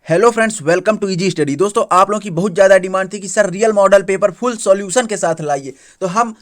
Hello friends, welcome to easy study. दोस्तों, आप लोगों की बहुत ज़्यादा डिमांड थी कि sir real model paper full solution के साथ लाइए, तो हम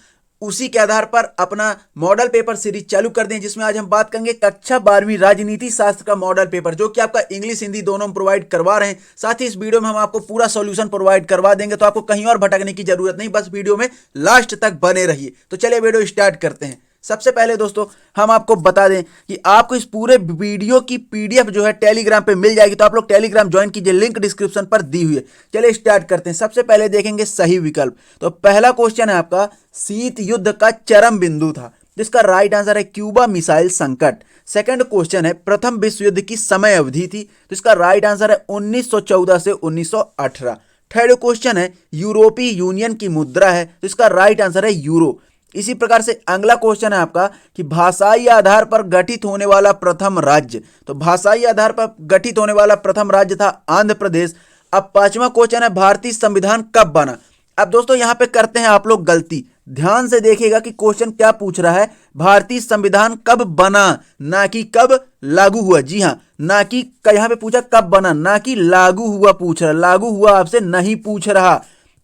उसी के आधार पर अपना मॉडल पेपर सीरीज चालू कर दें, जिसमें आज हम बात करेंगे कक्षा 12वीं राजनीति शास्त्र का मॉडल पेपर, जो कि आपका इंग्लिश हिंदी दोनों में प्रोवाइड करवा रहे हैं। साथ ही इस वीडियो में हम आपको पूरा सॉल्यूशन प्रोवाइड करवा देंगे, तो आपको कहीं और भटकने की जरूरत नहीं, बस वीडियो में लास्ट तक बने रहिए। तो चलिए वीडियो स्टार्ट करते हैं। सबसे पहले दोस्तों हम आपको बता दें कि आपको इस पूरे वीडियो की पीडीएफ जो है टेलीग्राम पे मिल जाएगी, तो आप लोग टेलीग्राम ज्वाइन कीजिए, लिंक डिस्क्रिप्शन पर दी हुई है। चलिए स्टार्ट करते हैं। सबसे पहले देखेंगे सही विकल्प। तो पहला क्वेश्चन है आपका, शीत युद्ध का चरम बिंदु था, जिसका राइट आंसर है क्यूबा मिसाइल संकट। सेकंड क्वेश्चन है, प्रथम विश्व युद्ध की समय अवधि थी, तो इसका राइट आंसर है 1914 से 1918। थर्ड क्वेश्चन है, यूरोपीय यूनियन की मुद्रा है, तो इसका राइट आंसर है यूरो। इसी प्रकार से अगला क्वेश्चन है आपका कि भाषाई आधार पर गठित होने वाला प्रथम राज्य, तो भाषाई आधार पर गठित होने वाला प्रथम राज्य था आंध्र प्रदेश। अब पांचवा क्वेश्चन है, भारतीय संविधान कब बना। अब दोस्तों यहां पे करते हैं आप लोग गलती, ध्यान से देखिएगा कि क्वेश्चन क्या पूछ रहा है। भारतीय संविधान कब बना, ना कि कब लागू हुआ। जी हाँ, ना कि यहां पे पूछा कब बना, ना कि लागू हुआ पूछ रहा। लागू हुआ आपसे नहीं पूछ रहा।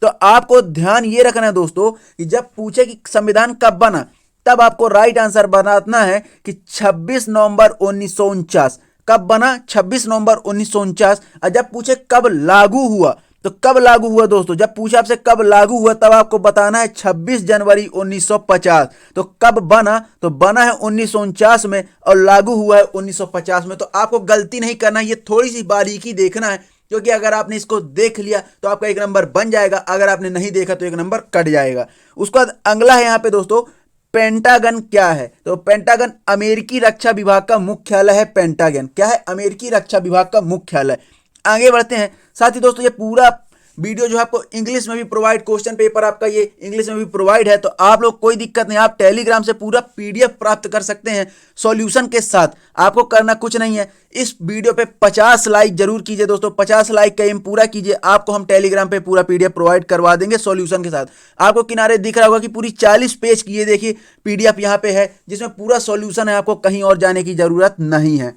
तो आपको ध्यान ये रखना है दोस्तों कि जब पूछे कि संविधान कब बना, तब आपको राइट आंसर बनाना है कि 26 नवंबर 1949। कब बना? 26 नवंबर 1949। और जब पूछे कब लागू हुआ, तो कब लागू हुआ दोस्तों, जब पूछे आपसे कब लागू हुआ, तब आपको बताना है 26 जनवरी 1950। तो कब बना, तो बना है 1949 में और लागू हुआ है 1950 में। तो आपको गलती नहीं करना है, ये थोड़ी सी बारीकी देखना है, क्योंकि अगर आपने इसको देख लिया तो आपका एक नंबर बन जाएगा, अगर आपने नहीं देखा तो एक नंबर कट जाएगा। उसके बाद अगला है यहाँ पे दोस्तों, पेंटागन क्या है। तो पेंटागन अमेरिकी रक्षा विभाग का मुख्यालय है। पेंटागन क्या है? अमेरिकी रक्षा विभाग का मुख्यालय। आगे बढ़ते हैं। साथ ही दोस्तों ये पूरा वीडियो जो है आपको इंग्लिश में भी प्रोवाइड, क्वेश्चन पेपर आपका ये इंग्लिश में भी प्रोवाइड है, तो आप लोग कोई दिक्कत नहीं, आप टेलीग्राम से पूरा पीडीएफ प्राप्त कर सकते हैं सॉल्यूशन के साथ। आपको करना कुछ नहीं है, इस वीडियो पे 50 लाइक जरूर कीजिए दोस्तों, 50 लाइक का एम पूरा कीजिए, आपको हम टेलीग्राम पे पूरा पीडीएफ प्रोवाइड करवा देंगे सॉल्यूशन के साथ। आपको किनारे दिख रहा होगा कि पूरी 40 पेज की ये देखिए पीडीएफ यहाँ पे है, जिसमें पूरा सॉल्यूशन है, आपको कहीं और जाने की जरूरत नहीं है।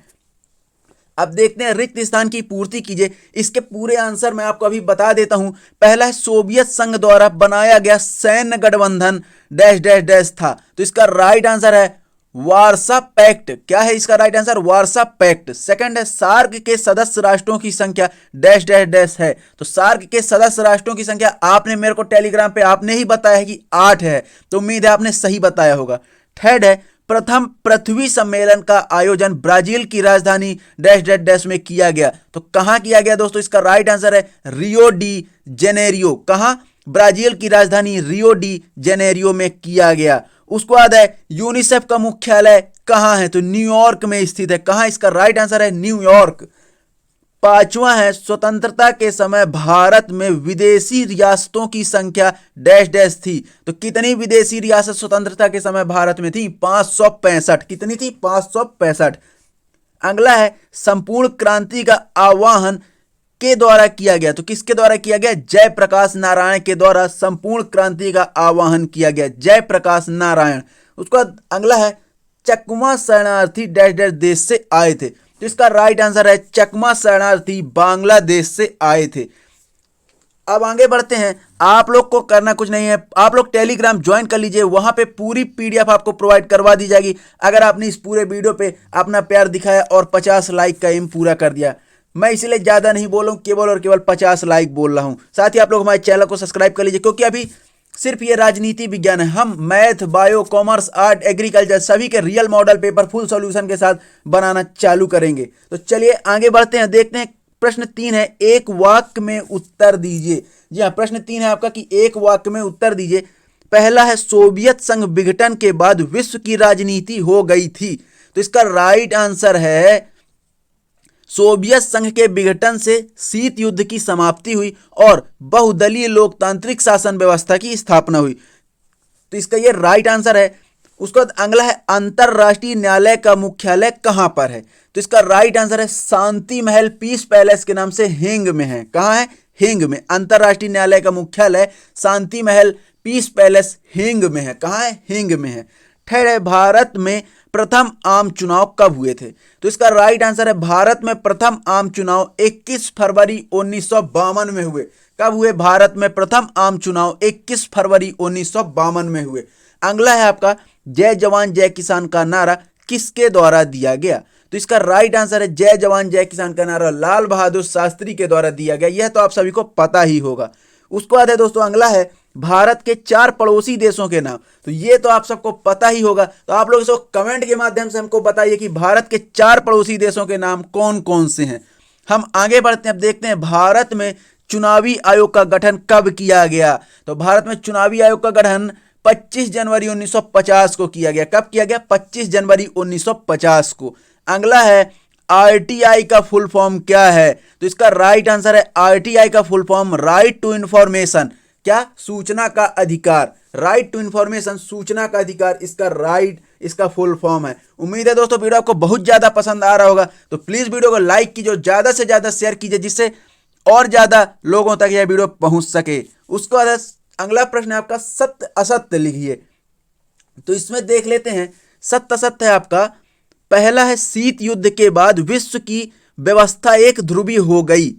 अब देखते हैं, रिक्त स्थान की पूर्ति कीजिए। इसके पूरे आंसर मैं आपको अभी बता देता हूं। पहला है, सोवियत संघ द्वारा बनाया गया सैन्य गठबंधन डैश डैश डैश था, तो इसका राइट आंसर है वार्सा पैक्ट। क्या है इसका right answer? Warsaw Pact. Second है, सार्क के सदस्य राष्ट्रों की संख्या डैश डैश डैश है, तो सार्क के सदस्य राष्ट्रों की संख्या आपने मेरे को टेलीग्राम पे आपने ही बताया है कि 8 है, तो उम्मीद है आपने सही बताया होगा। थर्ड है, प्रथम पृथ्वी सम्मेलन का आयोजन ब्राजील की राजधानी डैश डैश डैश में किया गया, तो कहां किया गया दोस्तों? इसका राइट आंसर है रियो डी जेनेरियो। कहां? ब्राजील की राजधानी रियो डी जेनेरियो में किया गया। उसके बाद है, यूनिसेफ का मुख्यालय कहां है? तो न्यूयॉर्क में स्थित है। कहां? इसका राइट आंसर है न्यूयॉर्क। पांचवा है, स्वतंत्रता के समय भारत में विदेशी रियासतों की संख्या डैश डैश थी, तो कितनी विदेशी रियासत स्वतंत्रता के समय भारत में थी? 565। कितनी थी? 565। अगला है, संपूर्ण क्रांति का आह्वान के द्वारा किया गया, तो किसके द्वारा किया गया? जयप्रकाश नारायण के द्वारा संपूर्ण क्रांति का आह्वान किया गया, जयप्रकाश नारायण। उसके बाद अगला है, चकमा शरणार्थी डैश डैश देश से आए थे, तो इसका राइट आंसर है चकमा शरणार्थी बांग्लादेश से आए थे। अब आगे बढ़ते हैं। आप लोग को करना कुछ नहीं है, आप लोग टेलीग्राम ज्वाइन कर लीजिए, वहां पे पूरी पीडीएफ आपको प्रोवाइड करवा दी जाएगी, अगर आपने इस पूरे वीडियो पे अपना प्यार दिखाया और 50 लाइक का एम पूरा कर दिया। मैं इसलिए ज्यादा नहीं बोल रहा हूं, केवल और केवल 50 लाइक बोल रहा हूं। साथ ही आप लोग हमारे चैनल को सब्सक्राइब कर लीजिए, क्योंकि अभी सिर्फ ये राजनीति विज्ञान है, हम math, bio, commerce, art, agriculture सभी के real model paper full solution के साथ बनाना चालू करेंगे। तो चलिए आगे बढ़ते हैं, देखते हैं। प्रश्न 3 है, एक वाक्य में उत्तर दीजिए। जी हाँ, प्रश्न 3 है आपका कि एक वाक्य में उत्तर दीजिए। पहला है, सोवियत संघ विघटन के बाद विश्व की राजनीति हो गई थी, तो इसका राइट आंसर है सोवियत संघ के विघटन से शीत युद्ध की समाप्ति हुई और बहुदलीय लोकतांत्रिक शासन व्यवस्था की स्थापना हुई, तो इसका ये राइट आंसर है। उसके बाद अगला है, अंतरराष्ट्रीय न्यायालय का मुख्यालय कहां पर है, तो इसका राइट आंसर है शांति महल पीस पैलेस के नाम से हेंग में है। कहां है? हेंग में। अंतरराष्ट्रीय न्यायालय का मुख्यालय शांति महल पीस पैलेस हेंग में है। कहां है? हेंग में है। थर्ड है, भारत में प्रथम आम चुनाव कब हुए थे? तो इसका राइट आंसर है भारत में प्रथम आम चुनाव 21 फरवरी 1952 में हुए। कब हुए? भारत में प्रथम आम चुनाव 21 फरवरी 1952 में हुए। अगला है आपका जय जवान जय किसान का नारा किसके द्वारा दिया गया? तो इसका राइट आंसर है जय जवान जय किसान का नारा लाल बहादुर शास्त्री के द्वारा दिया गया। यह तो आप सभी को पता ही होगा। उसके बाद है दोस्तों अगला है भारत के 4 पड़ोसी देशों के नाम। तो ये तो आप सबको पता ही होगा। तो आप लोग इसको कमेंट के माध्यम से हमको बताइए कि भारत के 4 पड़ोसी देशों के नाम कौन कौन से हैं। हम आगे बढ़ते हैं। अब देखते हैं भारत में चुनावी आयोग का गठन कब किया गया? तो भारत में चुनावी आयोग का गठन 25 जनवरी 1950 को किया गया। कब किया गया? 25 जनवरी 1950 को। अगला है आरटीआई का फुल फॉर्म क्या है? तो इसका राइट आंसर है आरटीआई का full form right to information. क्या? सूचना का अधिकार। राइट टू इंफॉर्मेशन, सूचना का अधिकार, इसका फुल फॉर्म है। उम्मीद है दोस्तों वीडियो आपको बहुत ज्यादा पसंद आ रहा होगा। तो प्लीज वीडियो को लाइक कीजिए, ज्यादा से ज्यादा शेयर कीजिए, जिससे और ज्यादा लोगों तक यह वीडियो पहुंच सके। उसके बाद अगला प्रश्न है आपका सत्य असत्य लिखिए। तो इसमें देख लेते हैं सत्य असत्य है आपका। पहला है शीत युद्ध के बाद विश्व की व्यवस्था एक ध्रुवी हो गई।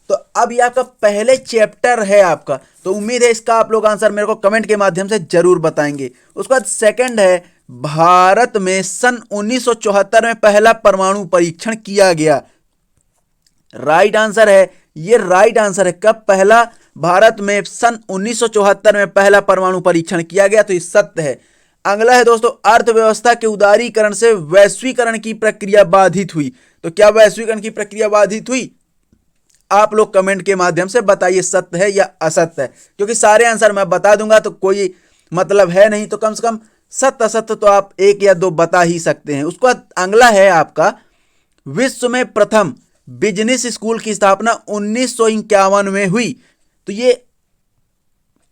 तो अब ये आपका पहले चैप्टर है आपका। तो उम्मीद है इसका आप लोग आंसर मेरे को कमेंट के माध्यम से जरूर बताएंगे। उसके बाद सेकंड है भारत में सन 1974 में पहला परमाणु परीक्षण किया गया। राइट आंसर है, ये राइट आंसर है। कब पहला भारत में सन 1974 में पहला परमाणु परीक्षण किया गया? तो ये सत्य है। अगला है दोस्तों अर्थव्यवस्था के उदारीकरण से वैश्वीकरण की प्रक्रिया बाधित हुई। तो क्या वैश्वीकरण की प्रक्रिया बाधित हुई? आप लोग कमेंट के माध्यम से बताइए सत्य है या असत्य है। क्योंकि सारे आंसर मैं बता दूंगा तो कोई मतलब है नहीं, तो कम से कम सत्य असत्य तो आप 1 या 2 बता ही सकते हैं। उसके बाद अगला है आपका विश्व में प्रथम बिजनेस स्कूल की स्थापना 1951 में हुई। तो ये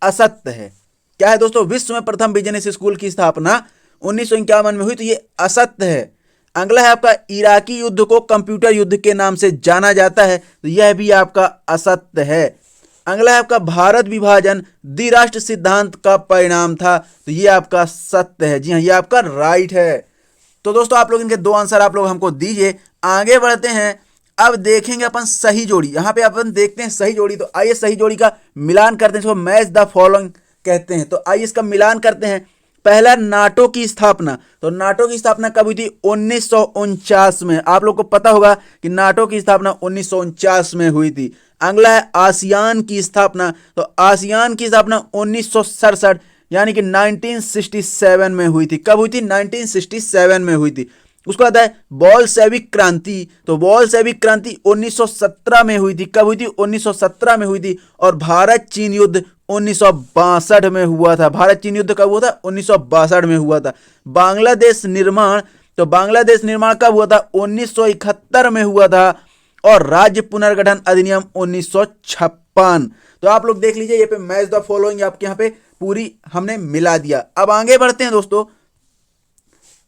असत्य है। क्या है दोस्तों? विश्व में प्रथम बिजनेस स्कूल की स्थापना 1951 में हुई। तो ये असत्य है। अगला है आपका इराकी युद्ध को कंप्यूटर युद्ध के नाम से जाना जाता है। तो यह भी आपका असत्य है। अगला है आपका भारत विभाजन द्विराष्ट्र सिद्धांत का परिणाम था। तो ये आपका सत्य है। जी हाँ, ये आपका राइट है। तो दोस्तों आप लोग इनके 2 आंसर आप लोग हमको दीजिए। आगे बढ़ते हैं। अब देखेंगे अपन सही जोड़ी। यहां पे अपन देखते हैं सही जोड़ी। तो आइए सही जोड़ी का मिलान करते हैं। इसको मैच द फॉलोइंग कहते हैं। तो आइए इसका मिलान करते हैं। पहला नाटो की स्थापना। तो नाटो की स्थापना कब हुई थी? 1949 में। आप लोग को पता होगा कि नाटो की स्थापना 1949 में हुई थी। अगला है आसियान की स्थापना। तो आसियान की स्थापना 1967 यानी कि 1967 में हुई थी। कब हुई थी? 1967 में हुई थी। उसके बाद है बोल्शेविक क्रांति। तो बोल्शेविक क्रांति 1917 में हुई थी। कब हुई थी? 1917 में हुई थी। और भारत चीन युद्ध 1962 में हुआ था। भारत चीन युद्ध कब हुआ था? 1962 में हुआ था। बांग्लादेश निर्माण। तो बांग्लादेश निर्माण कब हुआ था? 1971 में हुआ था। और राज्य पुनर्गठन अधिनियम 1956। तो आप लोग देख लीजिए, ये पे मैच द फॉलोइंग आपके यहाँ पे पूरी हमने मिला दिया। अब आगे बढ़ते हैं दोस्तों।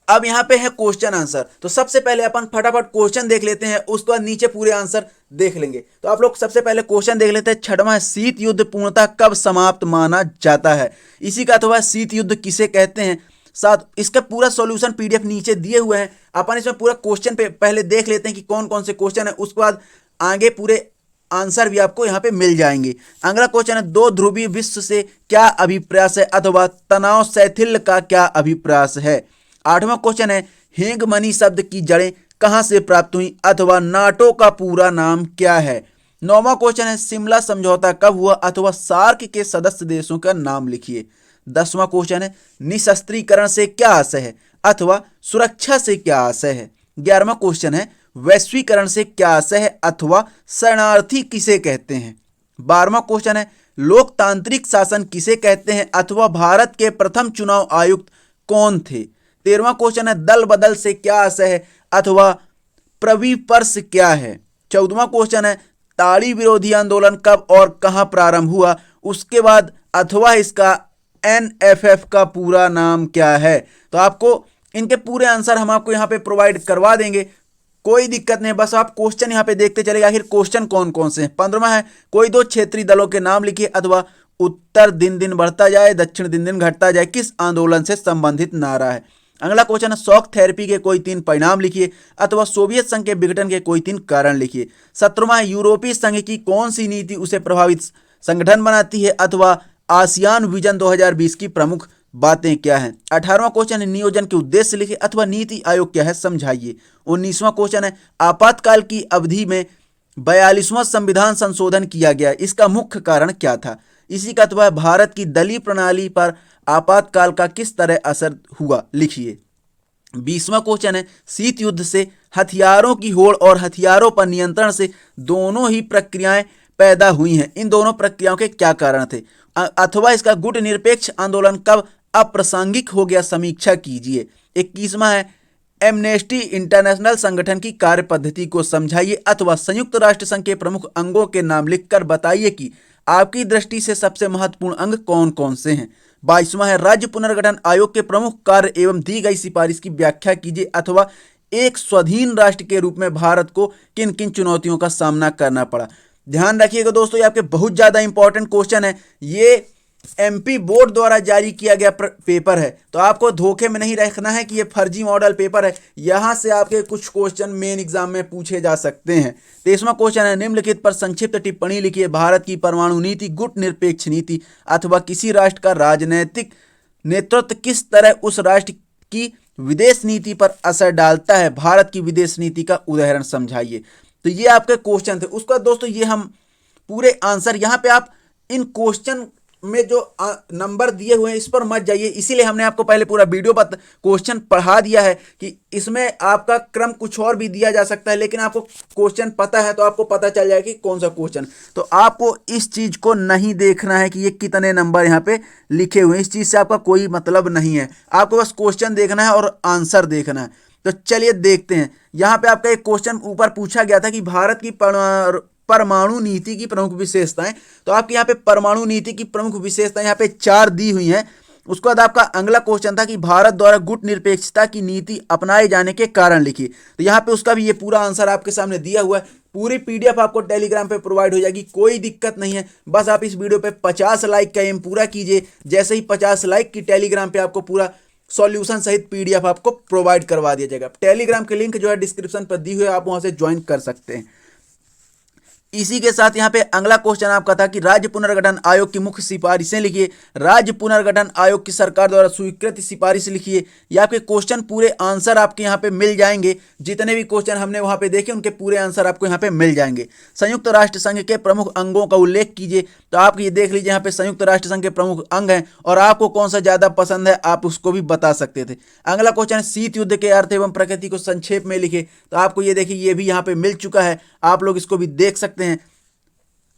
अब यहां पे है क्वेश्चन आंसर। तो सबसे पहले अपन फटाफट क्वेश्चन देख लेते हैं, उसके बाद नीचे पूरे आंसर देख लेंगे। तो आप लोग सबसे पहले क्वेश्चन देख लेते हैं। 6वां शीत युद्ध पूर्णतः कब समाप्त माना जाता है? इसी का अथवा शीत युद्ध किसे कहते हैं? साथ इसका पूरा सॉल्यूशन पीडीएफ नीचे दिए हुए हैं। अपन इसमें पूरा क्वेश्चन पे पहले देख लेते हैं कि कौन कौन से क्वेश्चन है। उसके बाद आगे पूरे आंसर भी आपको यहाँ पे मिल जाएंगे। अगला क्वेश्चन है 2 ध्रुवीय विश्व से क्या अभिप्राय है अथवा तनाव शैथिल्य का क्या अभिप्राय है? 8वां क्वेश्चन है हेगमनी शब्द की जड़ें कहां से प्राप्त हुई अथवा नाटो का पूरा नाम क्या है? 9वां क्वेश्चन है शिमला समझौता कब हुआ अथवा सार्क के सदस्य देशों का नाम लिखिए। 10वां क्वेश्चन है निशस्त्रीकरण से क्या आशय है अथवा सुरक्षा से क्या आशय है? 11वां क्वेश्चन है वैश्वीकरण से क्या आशय है अथवा शरणार्थी किसे कहते हैं? 12वां क्वेश्चन है लोकतांत्रिक शासन किसे कहते हैं अथवा भारत के प्रथम चुनाव आयुक्त कौन थे? 13वां क्वेश्चन है दल बदल से क्या आशय है अथवा प्रविपर्श क्या है? 14वां क्वेश्चन है ताड़ी विरोधी आंदोलन कब और कहां प्रारंभ हुआ? उसके बाद अथवा इसका एनएफएफ का पूरा नाम क्या है? तो आपको इनके पूरे आंसर हम आपको यहाँ पे प्रोवाइड करवा देंगे, कोई दिक्कत नहीं। बस आप क्वेश्चन यहाँ पे देखते चलेगा आखिर क्वेश्चन कौन कौन से हैं। 15वां है कोई 2 क्षेत्रीय दलों के नाम लिखिए अथवा उत्तर दिन दिन बढ़ता जाए दक्षिण दिन दिन घटता जाए किस आंदोलन से संबंधित नारा है? अगला क्वेश्चन है शॉक थेरेपी के कोई 3 परिणाम लिखिए अथवा सोवियत संघ के विघटन के कोई 3 कारण लिखिए। 17वां यूरोपीय संघ की कौन सी नीति उसे प्रभावित संगठन बनाती है अथवा आसियान विजन 2020 की प्रमुख बातें क्या हैं। 18वां क्वेश्चन है नियोजन के उद्देश्य लिखिए अथवा नीति आयोग क्या है समझाइए। 19वां क्वेश्चन है आपातकाल की अवधि में 42वां संविधान संशोधन किया गया, इसका मुख्य कारण क्या था। इसी का अथवा भारत की दलीय प्रणाली पर आपातकाल का किस तरह असर हुआ लिखिए। 20वां क्वेश्चन है शीत युद्ध से हथियारों की होड़ और हथियारों पर नियंत्रण से दोनों ही प्रक्रियाएं पैदा हुई हैं, इन दोनों प्रक्रियाओं के क्या कारण थे। अथवा इसका गुट निरपेक्ष आंदोलन कब अप्रासंगिक हो गया, समीक्षा कीजिए। 21वां है एमनेस्टी इंटरनेशनल संगठन की कार्य पद्धति को समझाइए अथवा संयुक्त राष्ट्र संघ के प्रमुख अंगों के नाम लिखकर बताइए कि आपकी दृष्टि से सबसे महत्वपूर्ण अंग कौन कौन से हैं। 22वां है राज्य पुनर्गठन आयोग के प्रमुख कार्य एवं दी गई सिफारिश की व्याख्या कीजिए अथवा एक स्वाधीन राष्ट्र के रूप में भारत को किन किन चुनौतियों का सामना करना पड़ा। ध्यान रखिएगा दोस्तों, ये आपके बहुत ज्यादा इंपॉर्टेंट क्वेश्चन है। ये एमपी बोर्ड द्वारा जारी किया गया पेपर है, तो आपको धोखे में नहीं रखना है कि ये फर्जी मॉडल पेपर है। यहां से आपके कुछ क्वेश्चन मेन एग्जाम में पूछे जा सकते हैं। 23वां क्वेश्चन है निम्नलिखित पर संक्षिप्त टिप्पणी लिखिए। भारत की परमाणु नीति गुट निरपेक्ष नीति अथवा किसी राष्ट्र का राजनीतिक नेतृत्व किस तरह उस राष्ट्र की विदेश नीति पर असर डालता है, भारत की विदेश नीति का उदाहरण समझाइए। तो ये आपके क्वेश्चन थे। उसका दोस्तों ये हम पूरे आंसर यहाँ पे आप इन क्वेश्चन में जो नंबर दिए हुए हैं इस पर मत जाइए, इसीलिए हमने आपको पहले पूरा वीडियो पर क्वेश्चन पढ़ा दिया है कि इसमें आपका क्रम कुछ और भी दिया जा सकता है, लेकिन आपको क्वेश्चन पता है तो आपको पता चल जाएगा कि कौन सा क्वेश्चन। तो आपको इस चीज को नहीं देखना है कि ये कितने नंबर यहाँ पे लिखे हुए हैं, इस चीज से आपका कोई मतलब नहीं है। आपको बस क्वेश्चन देखना है और आंसर देखना है। तो चलिए देखते हैं। यहाँ पे आपका एक क्वेश्चन ऊपर पूछा गया था कि भारत की परमाणु नीति की प्रमुख विशेषताएं, तो आपके यहाँ पे परमाणु नीति की प्रमुख विशेषताएं यहाँ पे 4 दी हुई हैं। उसके बाद आपका अगला क्वेश्चन था कि भारत द्वारा गुट निरपेक्षता की नीति अपनाए जाने के कारण लिखिए। तो यहाँ पे उसका भी ये पूरा आंसर आपके सामने दिया हुआ है। पूरी पीडीएफ आपको टेलीग्राम पे प्रोवाइड हो जाएगी, कोई दिक्कत नहीं है। बस आप इस वीडियो पे 50 लाइक का एम पूरा कीजिए। जैसे ही 50 लाइक की टेलीग्राम पे आपको पूरा सॉल्यूशन सहित पीडीएफ आपको प्रोवाइड करवा दिया जाएगा। टेलीग्राम के लिंक जो है डिस्क्रिप्शन पर दी हुई है, आप वहां से ज्वाइन कर सकते हैं। इसी के साथ यहाँ पे अगला क्वेश्चन आपका था कि राज्य पुनर्गठन आयोग की मुख्य सिफारिशें लिखिए। राज्य पुनर्गठन आयोग की सरकार द्वारा स्वीकृत सिफारिश लिखिए। या आपके क्वेश्चन पूरे आंसर आपके यहाँ पे मिल जाएंगे। जितने भी क्वेश्चन हमने वहाँ पे देखे उनके पूरे आंसर आपको यहाँ पे मिल जाएंगे। संयुक्त राष्ट्र संघ के प्रमुख अंगों का उल्लेख कीजिए। तो आप ये देख लीजिए यहाँ पे संयुक्त राष्ट्र संघ के प्रमुख अंग हैं और आपको कौन सा ज्यादा पसंद है आप उसको भी बता सकते थे। अगला क्वेश्चन शीत युद्ध के अर्थ एवं प्रकृति को संक्षेप में लिखे। तो आपको ये देखिए ये भी यहाँ पे मिल चुका है, आप लोग इसको भी देख सकते हैं।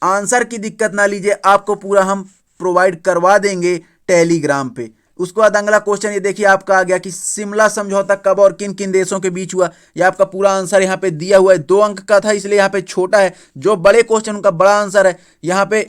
आंसर की दिक्कत ना लीजिए, आपको पूरा हम प्रोवाइड करवा देंगे टेलीग्राम पे। उसके बाद अगला क्वेश्चन ये देखिए आपका आ गया कि शिमला समझौता कब और किन किन देशों के बीच हुआ। ये आपका पूरा आंसर यहाँ पे दिया हुआ है। 2 अंक का था इसलिए यहाँ पे छोटा है, जो बड़े क्वेश्चन उनका बड़ा आंसर है। यहाँ पे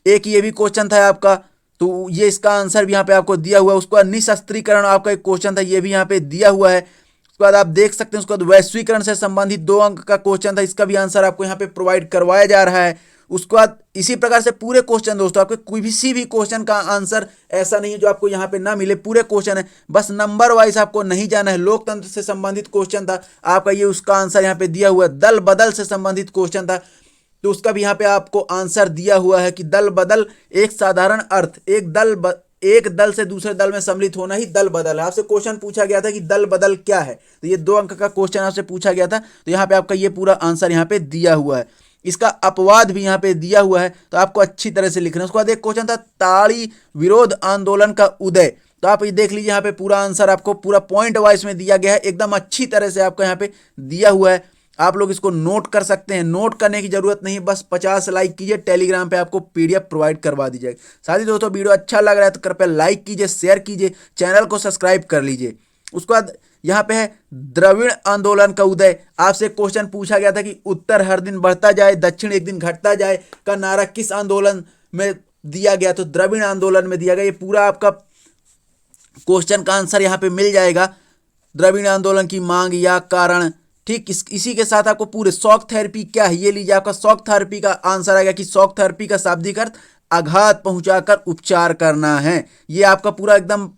एक ये भी क्वेश्चन था आपका, तो ये इसका आंसर भी यहाँ पे आपको दिया हुआ है। उसके बाद निशस्त्रीकरण आपका एक क्वेश्चन था, ये भी यहाँ पे दिया हुआ है। उसके बाद आप देख सकते हैं उसके बाद वैश्वीकरण से संबंधित 2 अंक का क्वेश्चन था, इसका भी आंसर आपको यहाँ पे प्रोवाइड करवाया जा रहा है। उसके बाद इसी प्रकार से पूरे क्वेश्चन दोस्तों, आपके कोई भी क्वेश्चन का आंसर ऐसा नहीं है जो आपको यहाँ पे ना मिले, पूरे क्वेश्चन है। बस नंबर वाइज आपको नहीं जाना है। लोकतंत्र से संबंधित क्वेश्चन था आपका, ये उसका आंसर यहाँ पे दिया हुआ है। दल बदल से संबंधित क्वेश्चन था, तो उसका भी यहाँ पे आपको आंसर दिया हुआ है कि दल बदल एक साधारण अर्थ, एक दल से दूसरे दल में सम्मिलित होना ही दल बदल है। आपसे क्वेश्चन पूछा गया था कि दल बदल क्या है, तो ये 2 अंक का क्वेश्चन आपसे पूछा गया था। तो यहाँ पे आपका ये पूरा आंसर यहाँ पे दिया हुआ है। इसका अपवाद भी यहाँ पे दिया हुआ है, तो आपको अच्छी तरह से लिखना है। उसके बाद एक क्वेश्चन था ताड़ी विरोध आंदोलन का उदय। तो आप ये देख लीजिए यहाँ पे पूरा आंसर आपको पूरा पॉइंट वाइज में दिया गया है, एकदम अच्छी तरह से आपको यहाँ पे दिया हुआ है। आप लोग इसको नोट कर सकते हैं। नोट करने की जरूरत नहीं, बस 50 लाइक कीजिए, टेलीग्राम पे आपको पीडीएफ प्रोवाइड करवा दी जाएगी। साथ ही दोस्तों वीडियो अच्छा लग रहा है तो कृपया लाइक कीजिए, शेयर कीजिए, चैनल को सब्सक्राइब कर लीजिए। उसके बाद यहाँ पे है द्रविड़ आंदोलन का उदय। आपसे क्वेश्चन पूछा गया था कि उत्तर हर दिन बढ़ता जाए, दक्षिण एक दिन घटता जाए का नारा किस आंदोलन में दिया गया, तो द्रविड़ आंदोलन में दिया गया। ये पूरा आपका क्वेश्चन का आंसर यहाँ पे मिल जाएगा। द्रविड़ आंदोलन की मांग या कारण, ठीक। इसी के साथ आपको पूरे शॉक थेरेपी क्या है ये लीजिए। आपका शॉक थेरेपी का आंसर आएगा कि शॉक थेरेपी का शाब्दिक अर्थ आघात पहुंचाकर उपचार करना है। ये आपका पूरा एकदम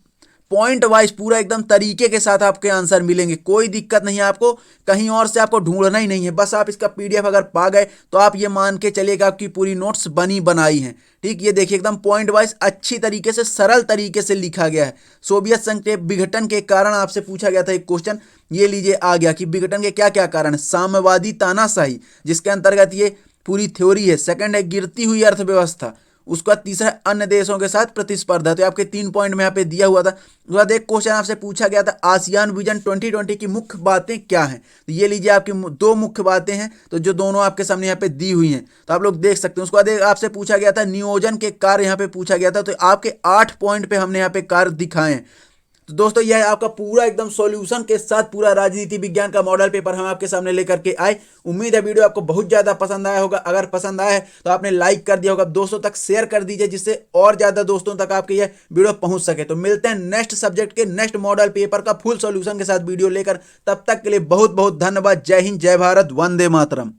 पॉइंट वाइज पूरा एकदम तरीके के साथ आपके आंसर मिलेंगे। कोई दिक्कत नहीं है आपको, कहीं और से आपको ढूंढना ही नहीं है। बस आप इसका पीडीएफ अगर पा गए तो आप ये मान के चलिएगा आपकी पूरी नोट्स बनी बनाई हैं। ठीक, ये देखिए एकदम पॉइंट वाइज अच्छी तरीके से सरल तरीके से लिखा गया है। सोवियत संघ के विघटन के कारण आपसे पूछा गया था एक क्वेश्चन, ये लीजिए आ गया कि विघटन के क्या क्या कारण है। साम्यवादी तानाशाही, जिसके अंतर्गत ये पूरी थ्योरी है। सेकंड है गिरती हुई अर्थव्यवस्था। उसका तीसरा अन्य देशों के साथ प्रतिस्पर्धा। तो आपके 3 पॉइंट में यहाँ पे दिया हुआ था। उसके बाद एक क्वेश्चन आपसे पूछा गया था आसियान विजन 2020 की मुख्य बातें क्या हैं। तो ये लीजिए आपकी 2 मुख्य बातें हैं, तो जो दोनों आपके सामने यहाँ पे दी हुई हैं, तो आप लोग देख सकते हैं। उसके बाद आपसे पूछा गया था नियोजन के कार्य, यहाँ पे पूछा गया था। तो आपके 8 पॉइंट पे हमने यहाँ पे कार्य दिखाए हैं। तो दोस्तों यह है आपका पूरा एकदम सॉल्यूशन के साथ पूरा राजनीति विज्ञान का मॉडल पेपर हम आपके सामने लेकर के आए। उम्मीद है वीडियो आपको बहुत ज्यादा पसंद आया होगा। अगर पसंद आया है तो आपने लाइक कर दिया होगा, दोस्तों तक शेयर कर दीजिए जिससे और ज्यादा दोस्तों तक आपके यह वीडियो पहुंच सके। तो मिलते हैं नेक्स्ट सब्जेक्ट के नेक्स्ट मॉडल पेपर का फुल सॉल्यूशन के साथ वीडियो लेकर। तब तक के लिए बहुत बहुत धन्यवाद। जय हिंद, जय भारत, वंदे मातरम।